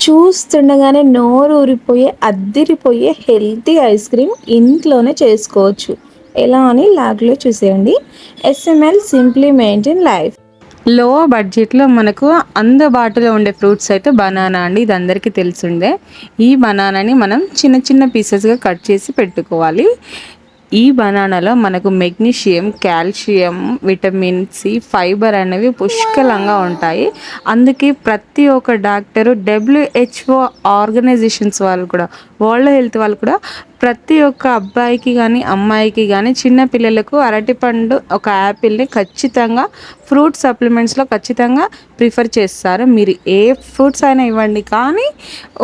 చూస్తుండగానే నోరు ఊరిపోయే, అద్దిరిపోయే healthy ice cream ఇంట్లోనే చేసుకోవచ్చు. ఎలా అని లాగ్లో చూసేయండి. SML simply maintain life. లో బడ్జెట్లో మనకు అందుబాటులో ఉండే ఫ్రూట్స్ అయితే బనానా అండి. ఇది అందరికీ తెలిసిందే. ఈ బనానాని మనం చిన్న చిన్న పీసెస్గా కట్ చేసి పెట్టుకోవాలి. ఈ బనానాలో మనకు magnesium, calcium, vitamin C, fibre అనేవి పుష్కలంగా ఉంటాయి. అందుకే ప్రతి ఒక్క డాక్టరు, డబ్ల్యూహెచ్ఓ ఆర్గనైజేషన్స్ వాళ్ళు కూడా, వరల్డ్ హెల్త్ వాళ్ళు కూడా ప్రతి ఒక్క అబ్బాయికి కానీ అమ్మాయికి కానీ చిన్న పిల్లలకు అరటిపండు, ఒక యాపిల్ని ఖచ్చితంగా ఫ్రూట్ సప్లిమెంట్స్లో ఖచ్చితంగా ప్రిఫర్ చేస్తారు. మీరు ఏ ఫ్రూట్స్ అయినా ఇవ్వండి, కానీ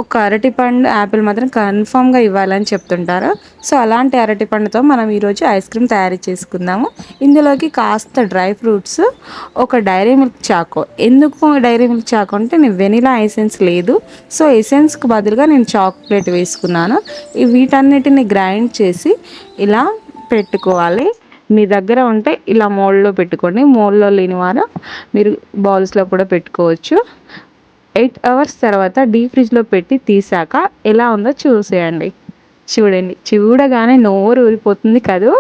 ఒక అరటిపండు, యాపిల్ మాత్రం కన్ఫామ్గా ఇవ్వాలని చెప్తుంటారు. సో అలాంటి అరటిపండుతో మనం ఈరోజు ఐస్ క్రీమ్ తయారు చేసుకుందాము. ఇందులోకి కాస్త డ్రై ఫ్రూట్స్, ఒక డైరీ మిల్క్ చాకో. ఎందుకు డైరీ మిల్క్ చాకో అంటే నేను వెనిలా ఎసెన్స్ లేదు, సో ఎసెన్స్కి బదులుగా నేను చాక్లెట్ వేసుకున్నాను. వీటన్నిటిని గ్రైండ్ చేసి ఇలా పెట్టుకోవాలి. మీ దగ్గర ఉంటే ఇలా మోల్డ్లో పెట్టుకోండి. మోల్డ్లో లేని వారు మీరు బౌల్స్లో కూడా పెట్టుకోవచ్చు. 8 అవర్స్ తర్వాత డీప్ ఫ్రిడ్జ్లో పెట్టి తీసాక ఎలా ఉందో చూసేయండి. చూడండి, చూడగానే నోరు ఊరిపోతుంది కదూ.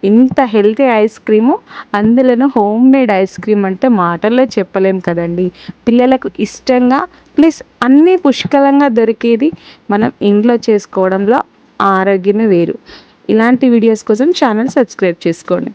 ఇంత హెల్తీ ఐస్ క్రీము, అందులోనూ హోమ్ మేడ్ ఐస్ క్రీమ్ అంటే మాటల్లో చెప్పలేం కదండి. పిల్లలకు ఇష్టంగా ప్లస్ అన్నీ పుష్కలంగా దొరికేది మనం ఇంట్లో చేసుకోవడంలో ఆరోగ్యమే వేరు. ఇలాంటి వీడియోస్ కోసం ఛానల్ సబ్స్క్రైబ్ చేసుకోండి.